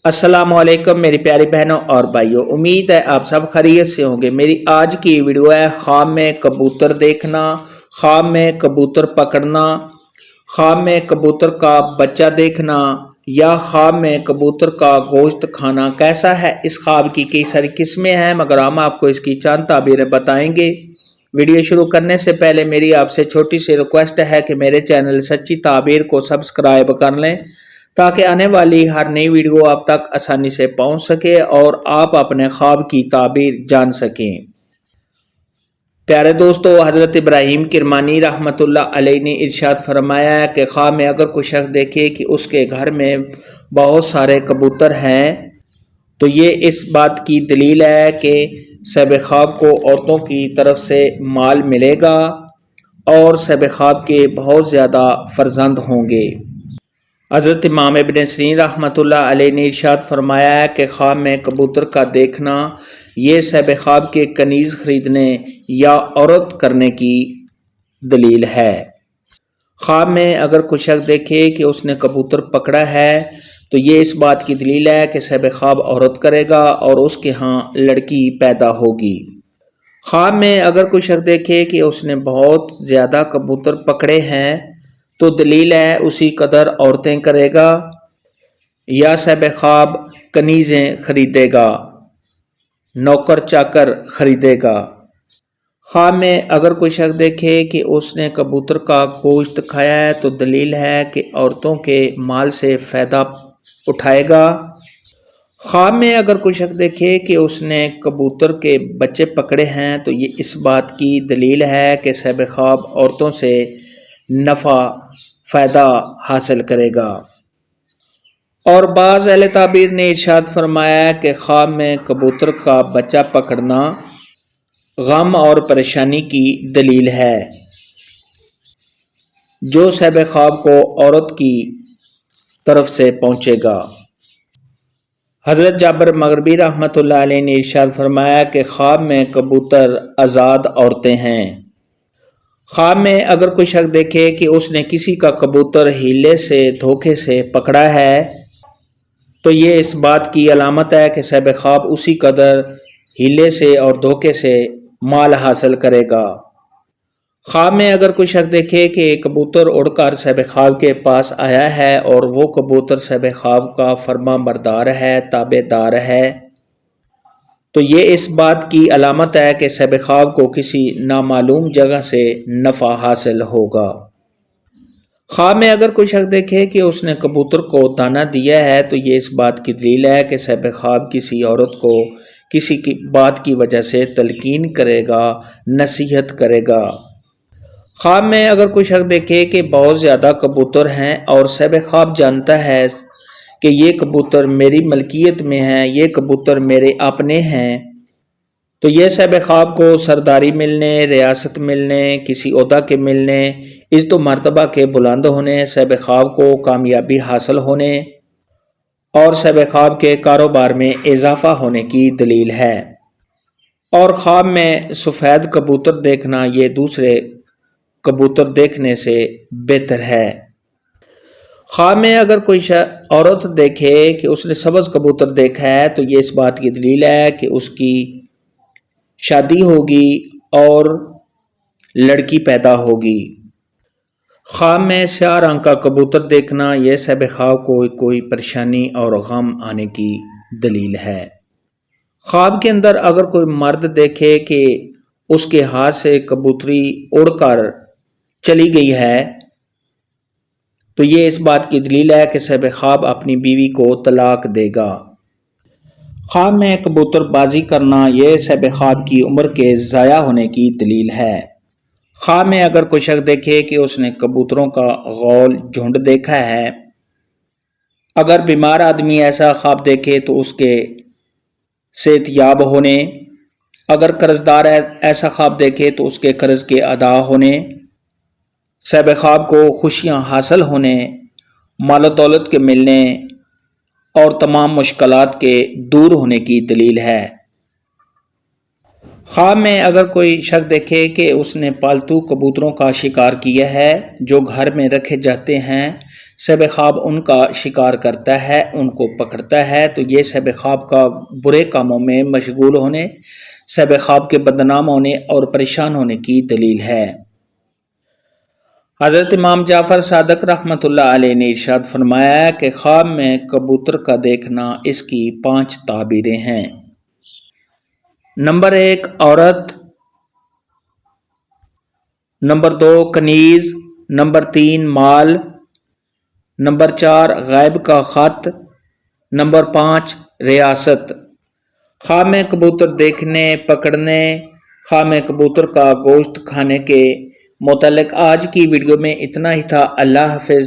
السلام علیکم میری پیاری بہنوں اور بھائیوں، امید ہے آپ سب خیریت سے ہوں گے۔ میری آج کی ویڈیو ہے خواب میں کبوتر دیکھنا، خواب میں کبوتر پکڑنا، خواب میں کبوتر کا بچہ دیکھنا یا خواب میں کبوتر کا گوشت کھانا کیسا ہے۔ اس خواب کی کئی ساری قسمیں ہیں مگر ہم آپ کو اس کی چند تعبیریں بتائیں گے۔ ویڈیو شروع کرنے سے پہلے میری آپ سے چھوٹی سی ریکویسٹ ہے کہ میرے چینل سچی تعبیر کو سبسکرائب کر لیں تاکہ آنے والی ہر نئی ویڈیو آپ تک آسانی سے پہنچ سکے اور آپ اپنے خواب کی تعبیر جان سکیں۔ پیارے دوستو، حضرت ابراہیم کرمانی رحمۃ اللہ علیہ نے ارشاد فرمایا ہے کہ خواب میں اگر کوئی شخص دیکھے کہ اس کے گھر میں بہت سارے کبوتر ہیں تو یہ اس بات کی دلیل ہے کہ صاحب خواب کو عورتوں کی طرف سے مال ملے گا اور صاحب خواب کے بہت زیادہ فرزند ہوں گے۔ حضرت امام ابن سیرین رحمۃ اللہ علیہ نے ارشاد فرمایا ہے کہ خواب میں کبوتر کا دیکھنا یہ صاحب خواب کے کنیز خریدنے یا عورت کرنے کی دلیل ہے۔ خواب میں اگر کوئی شخص دیکھے کہ اس نے کبوتر پکڑا ہے تو یہ اس بات کی دلیل ہے کہ صاحب خواب عورت کرے گا اور اس کے ہاں لڑکی پیدا ہوگی۔ خواب میں اگر کوئی شخص دیکھے کہ اس نے بہت زیادہ کبوتر پکڑے ہیں تو دلیل ہے اسی قدر عورتیں کرے گا یا صاحب خواب کنیزیں خریدے گا، نوکر چاکر خریدے گا۔ خواب میں اگر کوئی شخص دیکھے کہ اس نے کبوتر کا گوشت کھایا ہے تو دلیل ہے کہ عورتوں کے مال سے فائدہ اٹھائے گا۔ خواب میں اگر کوئی شخص دیکھے کہ اس نے کبوتر کے بچے پکڑے ہیں تو یہ اس بات کی دلیل ہے کہ صاحب خواب عورتوں سے نفع فائدہ حاصل کرے گا۔ اور بعض اہل تعبیر نے ارشاد فرمایا ہے کہ خواب میں کبوتر کا بچہ پکڑنا غم اور پریشانی کی دلیل ہے جو صاحب خواب کو عورت کی طرف سے پہنچے گا۔ حضرت جابر مغربی رحمۃ اللہ علیہ نے ارشاد فرمایا کہ خواب میں کبوتر آزاد عورتیں ہیں۔ خواب میں اگر کوئی شخص دیکھے کہ اس نے کسی کا کبوتر ہیلے سے دھوکے سے پکڑا ہے تو یہ اس بات کی علامت ہے کہ صاحب خواب اسی قدر ہیلے سے اور دھوکے سے مال حاصل کرے گا۔ خواب میں اگر کوئی شخص دیکھے کہ ایک کبوتر اڑ کر صاحب خواب کے پاس آیا ہے اور وہ کبوتر صاحب خواب کا فرما بردار ہے، تابع دار ہے، تو یہ اس بات کی علامت ہے کہ صاحب خواب کو کسی نامعلوم جگہ سے نفع حاصل ہوگا۔ خواب میں اگر کوئی شخص دیکھے کہ اس نے کبوتر کو دانہ دیا ہے تو یہ اس بات کی دلیل ہے کہ صاحب خواب کسی عورت کو کسی کی بات کی وجہ سے تلقین کرے گا، نصیحت کرے گا۔ خواب میں اگر کوئی شخص دیکھے کہ بہت زیادہ کبوتر ہیں اور صاحب خواب جانتا ہے کہ یہ کبوتر میری ملکیت میں ہیں، یہ کبوتر میرے اپنے ہیں، تو یہ صاحب خواب کو سرداری ملنے، ریاست ملنے، کسی عہدہ کے ملنے، عزت و مرتبہ کے بلند ہونے، صاحب خواب کو کامیابی حاصل ہونے اور صاحب خواب کے کاروبار میں اضافہ ہونے کی دلیل ہے۔ اور خواب میں سفید کبوتر دیکھنا یہ دوسرے کبوتر دیکھنے سے بہتر ہے۔ خواب میں اگر کوئی عورت دیکھے کہ اس نے سبز کبوتر دیکھا ہے تو یہ اس بات کی دلیل ہے کہ اس کی شادی ہوگی اور لڑکی پیدا ہوگی۔ خواب میں سیاہ رنگ کا کبوتر دیکھنا یہ صاحب خواب کو کوئی پریشانی اور غم آنے کی دلیل ہے۔ خواب کے اندر اگر کوئی مرد دیکھے کہ اس کے ہاتھ سے کبوتری اڑ کر چلی گئی ہے تو یہ اس بات کی دلیل ہے کہ صاحب خواب اپنی بیوی کو طلاق دے گا۔ خواب میں کبوتر بازی کرنا یہ صاحب خواب کی عمر کے ضائع ہونے کی دلیل ہے۔ خواب میں اگر کوئی شخص دیکھے کہ اس نے کبوتروں کا غول جھنڈ دیکھا ہے، اگر بیمار آدمی ایسا خواب دیکھے تو اس کے صحت یاب ہونے، اگر قرضدار ایسا خواب دیکھے تو اس کے قرض کے ادا ہونے، صاحب خواب کو خوشیاں حاصل ہونے، مال و دولت کے ملنے اور تمام مشکلات کے دور ہونے کی دلیل ہے۔ خواب میں اگر کوئی شخص دیکھے کہ اس نے پالتو کبوتروں کا شکار کیا ہے جو گھر میں رکھے جاتے ہیں صاحب خواب ان کا شکار کرتا ہے، ان کو پکڑتا ہے، تو یہ صاحب خواب کا برے کاموں میں مشغول ہونے، صاحب خواب کے بدنام ہونے اور پریشان ہونے کی دلیل ہے۔ حضرت امام جعفر صادق رحمۃ اللہ علیہ نے ارشاد فرمایا کہ خواب میں کبوتر کا دیکھنا اس کی 5 تعبیریں ہیں۔ نمبر 1 عورت، نمبر 2 کنیز، نمبر 3 مال، نمبر 4 غائب کا خط، نمبر 5 ریاست۔ خواب میں کبوتر دیکھنے، پکڑنے، خواب میں کبوتر کا گوشت کھانے کے متعلق آج کی ویڈیو میں اتنا ہی تھا۔ اللہ حافظ۔